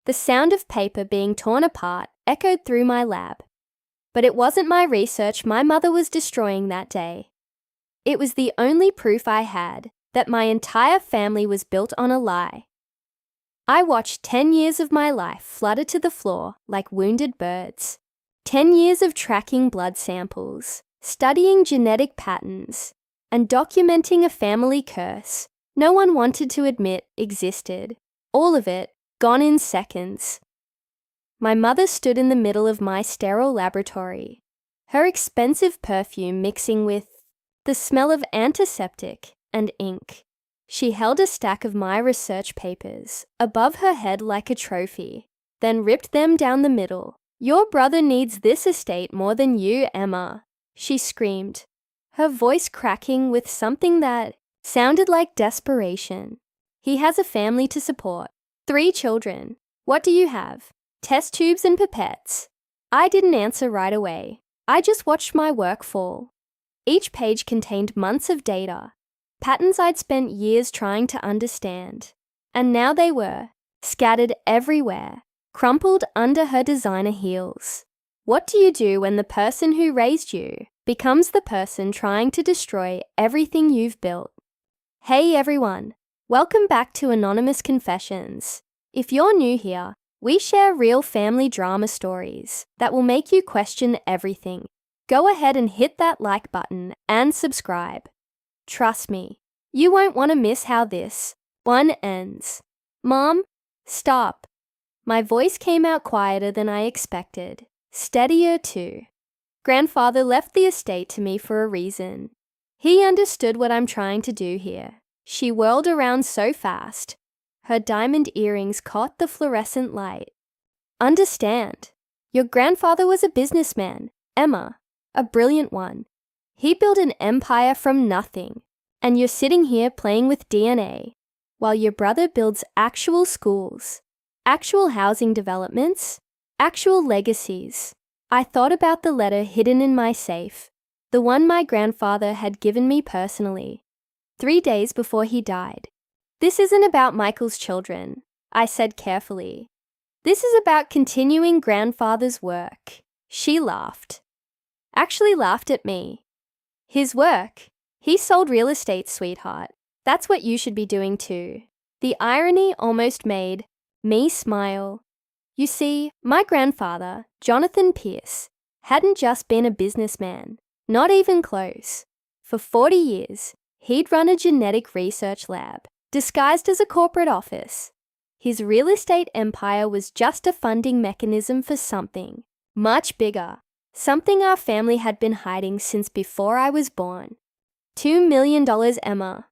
The sound of paper being torn apart echoed through my lab. But it wasn't my research my mother was destroying that day. It was the only proof I had that my entire family was built on a lie. I watched 10 years of my life flutter to the floor like wounded birds. 10 years of tracking blood samples, studying genetic patterns, and documenting a family curse no one wanted to admit existed. All of it gone in seconds. My mother stood in the middle of my sterile laboratory, her expensive perfume mixing with the smell of antiseptic and ink. She held a stack of my research papers above her head like a trophy, then ripped them down the middle. "Your brother needs this estate more than you, Emma," she screamed, her voice cracking with something that sounded like desperation. "He has a family to support. 3 children. What do you have? Test tubes and pipettes." I didn't answer right away. I just watched my work fall. Each page contained months of data, patterns I'd spent years trying to understand. And now they were scattered everywhere, crumpled under her designer heels. What do you do when the person who raised you becomes the person trying to destroy everything you've built? Hey everyone, welcome back to Anonymous Confessions. If you're new here, we share real family drama stories that will make you question everything. Go ahead and hit that like button and subscribe. Trust me, you won't want to miss how this one ends. Mom, stop. My voice came out quieter than I expected, steadier too. Grandfather left the estate to me for a reason. He understood what I'm trying to do here. She whirled around so fast. Her diamond earrings caught the fluorescent light. Understand. Your grandfather was a businessman, Emma, a brilliant one. He built an empire from nothing, and you're sitting here playing with DNA, while your brother builds actual schools, actual housing developments, actual legacies. I thought about the letter hidden in my safe, the one my grandfather had given me personally, 3 days before he died. "This isn't about Michael's children," I said carefully. "This is about continuing grandfather's work." She laughed. Actually laughed at me. "His work? He sold real estate, sweetheart. That's what you should be doing too." The irony almost made me smile. You see, my grandfather, Jonathan Pierce, hadn't just been a businessman, not even close. For 40 years, he'd run a genetic research lab, disguised as a corporate office. His real estate empire was just a funding mechanism for something much bigger, something our family had been hiding since before I was born. $2 million, Emma,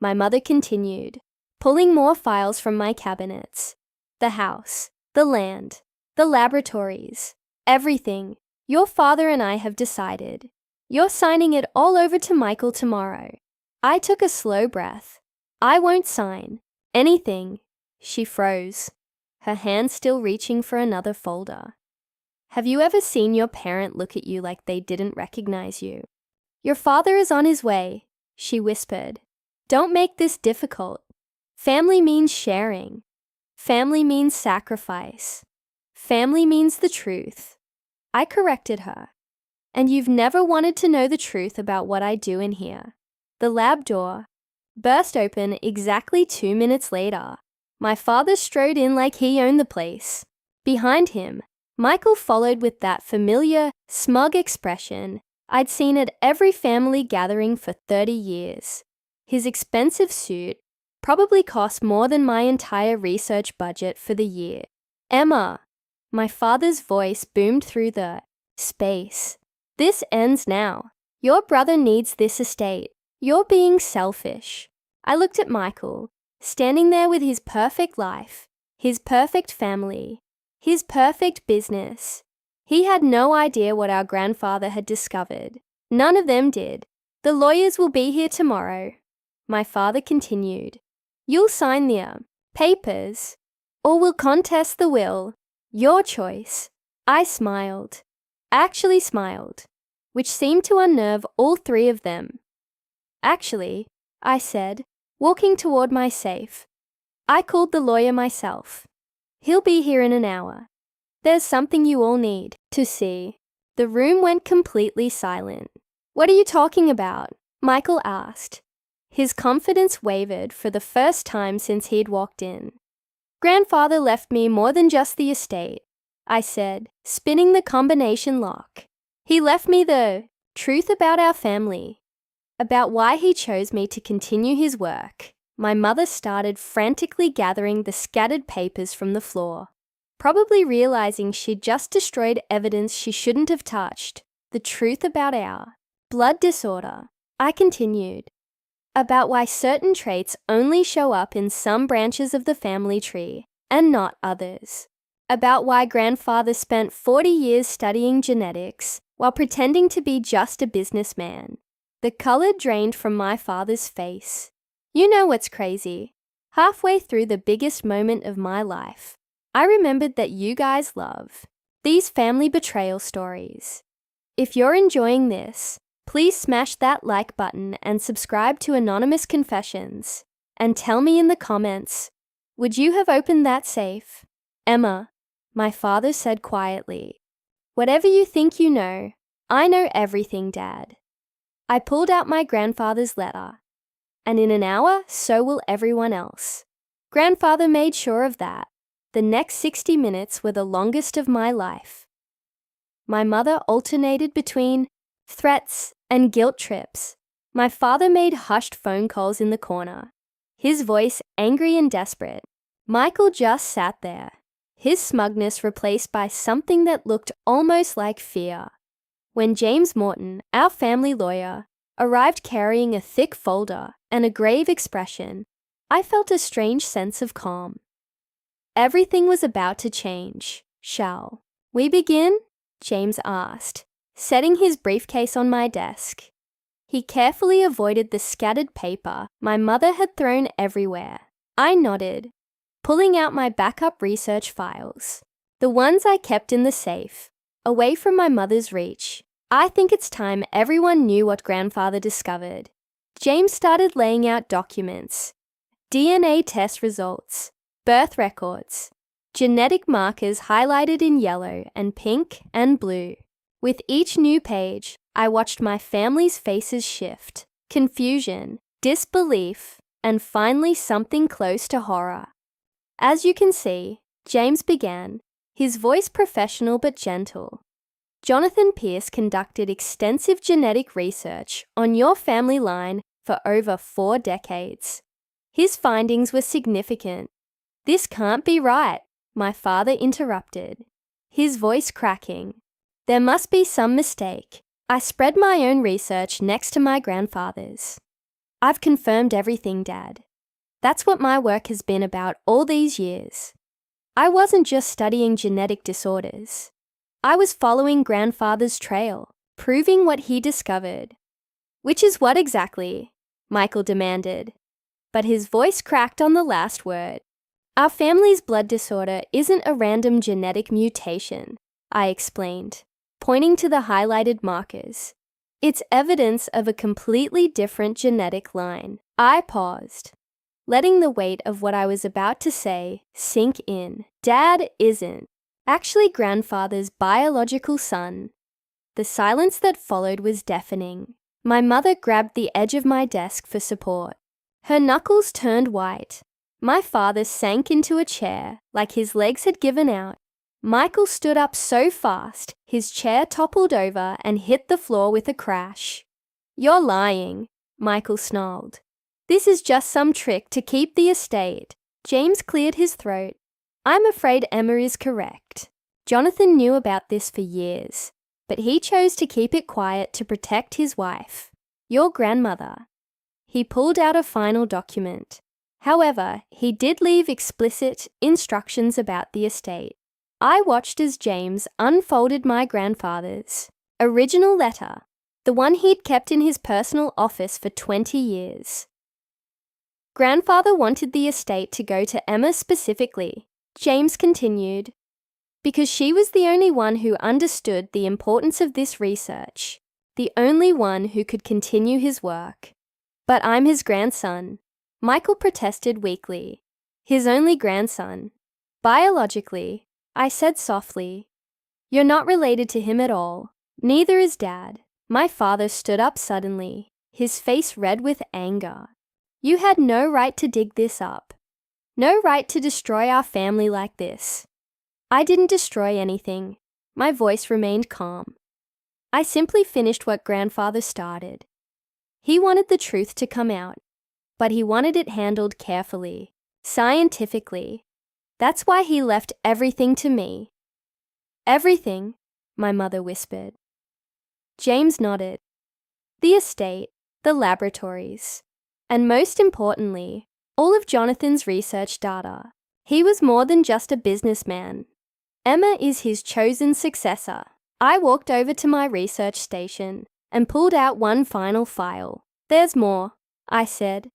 my mother continued, pulling more files from my cabinets. The house, the land, the laboratories, everything. Your father and I have decided. You're signing it all over to Michael tomorrow. I took a slow breath. I won't sign anything. She froze, her hand still reaching for another folder. Have you ever seen your parent look at you like they didn't recognize you? "Your father is on his way," she whispered. "Don't make this difficult. Family means sharing. Family means sacrifice. Family means the truth." I corrected her. "And you've never wanted to know the truth about what I do in here." The lab door burst open exactly 2 minutes later. My father strode in like he owned the place. Behind him, Michael followed with that familiar, smug expression I'd seen at every family gathering for 30 years. His expensive suit probably cost more than my entire research budget for the year. "Emma," my father's voice boomed through the space. "This ends now. Your brother needs this estate. You're being selfish." I looked at Michael, standing there with his perfect life, his perfect family, his perfect business. He had no idea what our grandfather had discovered. None of them did. "The lawyers will be here tomorrow," my father continued. "You'll sign the papers, or we'll contest the will. Your choice." I smiled. Actually smiled, which seemed to unnerve all 3 of them. "Actually," I said, walking toward my safe, "I called the lawyer myself. He'll be here in an hour. There's something you all need to see." The room went completely silent. "What are you talking about?" Michael asked. His confidence wavered for the first time since he'd walked in. "Grandfather left me more than just the estate," I said, spinning the combination lock. "He left me the truth about our family, about why he chose me to continue his work." My mother started frantically gathering the scattered papers from the floor, probably realizing she'd just destroyed evidence she shouldn't have touched. "The truth about our blood disorder," I continued, "about why certain traits only show up in some branches of the family tree and not others. About why grandfather spent 40 years studying genetics while pretending to be just a businessman." The color drained from my father's face. "You know what's crazy? Halfway through the biggest moment of my life, I remembered that you guys love these family betrayal stories. If you're enjoying this, please smash that like button and subscribe to Anonymous Confessions. And tell me in the comments, would you have opened that safe?" "Emma," my father said quietly, "whatever you think you know, I know everything, Dad." I pulled out my grandfather's letter. "And in an hour, so will everyone else." Grandfather made sure of that. The next 60 minutes were the longest of my life. My mother alternated between threats and guilt trips. My father made hushed phone calls in the corner, his voice angry and desperate. Michael just sat there, his smugness replaced by something that looked almost like fear. When James Morton, our family lawyer, arrived carrying a thick folder and a grave expression, I felt a strange sense of calm. Everything was about to change. "Shall we begin?" James asked, setting his briefcase on my desk. He carefully avoided the scattered paper my mother had thrown everywhere. I nodded, pulling out my backup research files, the ones I kept in the safe, away from my mother's reach. "I think it's time everyone knew what grandfather discovered." James started laying out documents, DNA test results, birth records, genetic markers highlighted in yellow and pink and blue. With each new page, I watched my family's faces shift, confusion, disbelief, and finally something close to horror. "As you can see," James began, his voice professional but gentle, "Jonathan Pierce conducted extensive genetic research on your family line for over 4 decades. His findings were significant." "This can't be right," my father interrupted, his voice cracking. "There must be some mistake." I spread my own research next to my grandfather's. "I've confirmed everything, Dad. That's what my work has been about all these years. I wasn't just studying genetic disorders. I was following grandfather's trail, proving what he discovered." "Which is what exactly?" Michael demanded, but his voice cracked on the last word. "Our family's blood disorder isn't a random genetic mutation," I explained, pointing to the highlighted markers. "It's evidence of a completely different genetic line." I paused, letting the weight of what I was about to say sink in. Dad isn't actually grandfather's biological son. The silence that followed was deafening. My mother grabbed the edge of my desk for support. Her knuckles turned white. My father sank into a chair like his legs had given out. Michael stood up so fast, his chair toppled over and hit the floor with a crash. "You're lying," Michael snarled. "This is just some trick to keep the estate." James cleared his throat. "I'm afraid Emma is correct. Jonathan knew about this for years, but he chose to keep it quiet to protect his wife, your grandmother." He pulled out a final document. However, he did leave explicit instructions about the estate. I watched as James unfolded my grandfather's original letter, the one he'd kept in his personal office for 20 years. "Grandfather wanted the estate to go to Emma specifically," James continued, "because she was the only one who understood the importance of this research, the only one who could continue his work." "But I'm his grandson," Michael protested weakly. "His only grandson." Biologically, I said softly. You're not related to him at all. Neither is Dad. My father stood up suddenly, his face red with anger. You had no right to dig this up. No right to destroy our family like this. I didn't destroy anything. My voice remained calm. I simply finished what Grandfather started. He wanted the truth to come out, but he wanted it handled carefully, scientifically. That's why he left everything to me. Everything, my mother whispered. James nodded. The estate, the laboratories, and most importantly, all of Jonathan's research data. He was more than just a businessman. Emma is his chosen successor. I walked over to my research station and pulled out one final file. There's more, I said.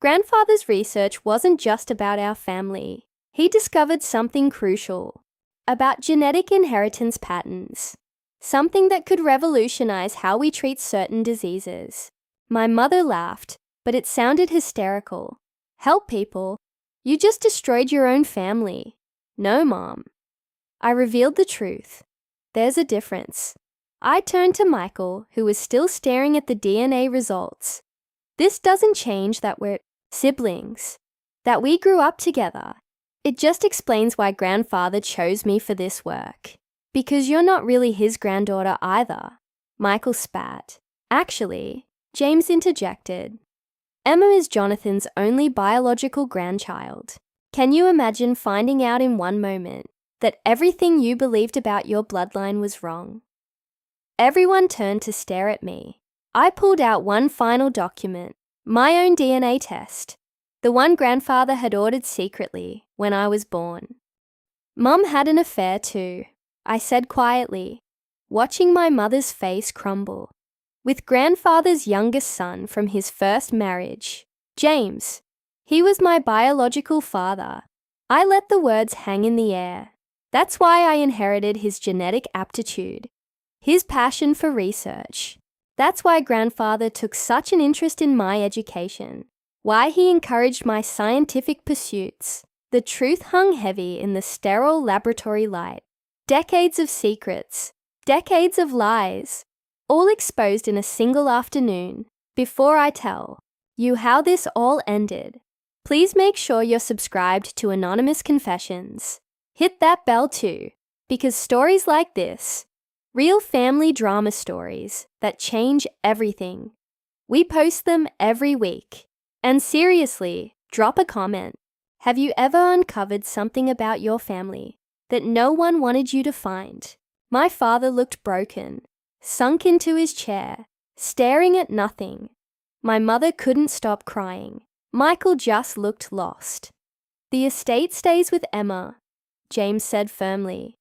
Grandfather's research wasn't just about our family. He discovered something crucial, about genetic inheritance patterns, something that could revolutionize how we treat certain diseases. My mother laughed, but it sounded hysterical. Help people? You just destroyed your own family. No, Mom. I revealed the truth. There's a difference. I turned to Michael, who was still staring at the DNA results. This doesn't change that we're siblings, that we grew up together. It just explains why Grandfather chose me for this work. Because you're not really his granddaughter either. Michael spat. Actually, James interjected. Emma is Jonathan's only biological grandchild. Can you imagine finding out in one moment that everything you believed about your bloodline was wrong? Everyone turned to stare at me. I pulled out one final document, my own DNA test, the one Grandfather had ordered secretly when I was born. Mum had an affair too, I said quietly, watching my mother's face crumble. With Grandfather's youngest son from his first marriage, James. He was my biological father. I let the words hang in the air. That's why I inherited his genetic aptitude, his passion for research. That's why Grandfather took such an interest in my education, why he encouraged my scientific pursuits. The truth hung heavy in the sterile laboratory light. Decades of secrets, decades of lies, all exposed in a single afternoon. Before I tell you how this all ended, please make sure you're subscribed to Anonymous Confessions. Hit that bell too, because stories like this, real family drama stories that change everything, we post them every week. And seriously, drop a comment. Have you ever uncovered something about your family that no one wanted you to find? My father looked broken, sunk into his chair, staring at nothing. My mother couldn't stop crying. Michael just looked lost. The estate stays with Emma, James said firmly.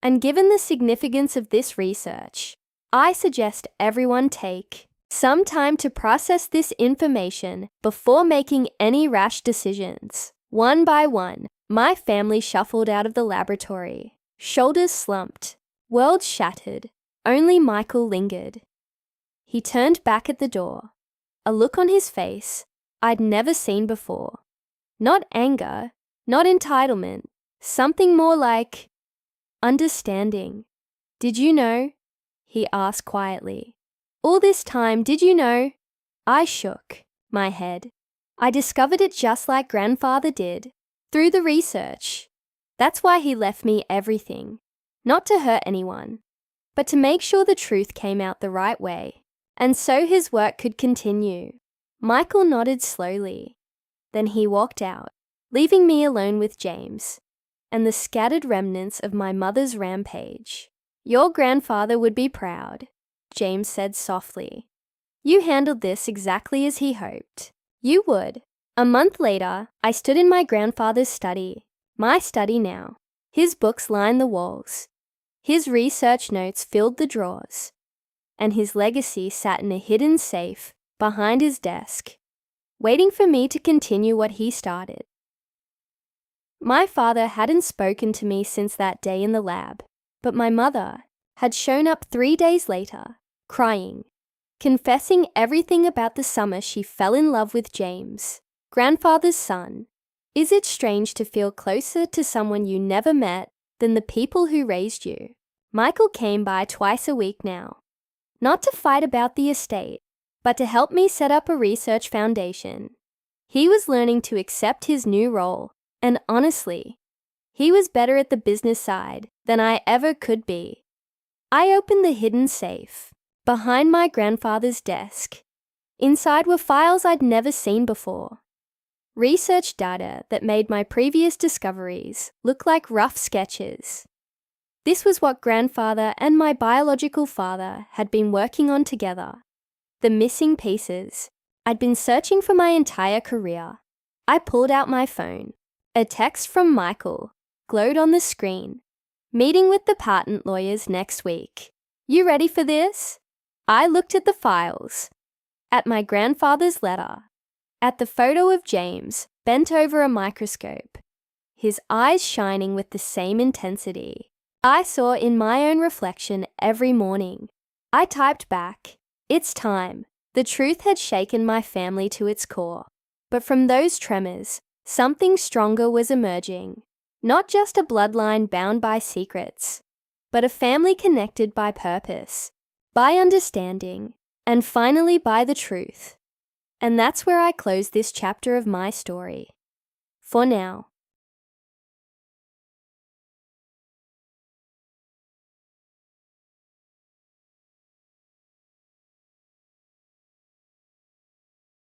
And given the significance of this research, I suggest everyone take some time to process this information before making any rash decisions. One by one, my family shuffled out of the laboratory, shoulders slumped, world shattered. Only Michael lingered. He turned back at the door, a look on his face I'd never seen before. Not anger, not entitlement, something more like understanding. Did you know? He asked quietly. All this time, did you know? I shook my head. I discovered it just like Grandfather did, through the research. That's why he left me everything, not to hurt anyone, but to make sure the truth came out the right way, and so his work could continue. Michael nodded slowly. Then he walked out, leaving me alone with James and the scattered remnants of my mother's rampage. Your grandfather would be proud, James said softly. You handled this exactly as he hoped. You would. A month later, I stood in my grandfather's study, my study now. His books lined the walls. His research notes filled the drawers, and his legacy sat in a hidden safe behind his desk, waiting for me to continue what he started. My father hadn't spoken to me since that day in the lab, but my mother had shown up 3 days later, crying, confessing everything about the summer she fell in love with James, Grandfather's son. Is it strange to feel closer to someone you never met than the people who raised you? Michael came by twice a week now, not to fight about the estate, but to help me set up a research foundation. He was learning to accept his new role, and honestly, he was better at the business side than I ever could be. I opened the hidden safe behind my grandfather's desk. Inside were files I'd never seen before. Research data that made my previous discoveries look like rough sketches. This was what grandfather and my biological father had been working on together. The missing pieces I'd been searching for my entire career. I pulled out my phone. A text from Michael glowed on the screen. Meeting with the patent lawyers next week. You ready for this? I looked at the files, at my grandfather's letter, at the photo of James bent over a microscope, his eyes shining with the same intensity I saw in my own reflection every morning. I typed back, "It's time." The truth had shaken my family to its core. But from those tremors, something stronger was emerging. Not just a bloodline bound by secrets, but a family connected by purpose, by understanding, and finally by the truth. And that's where I close this chapter of my story. For now.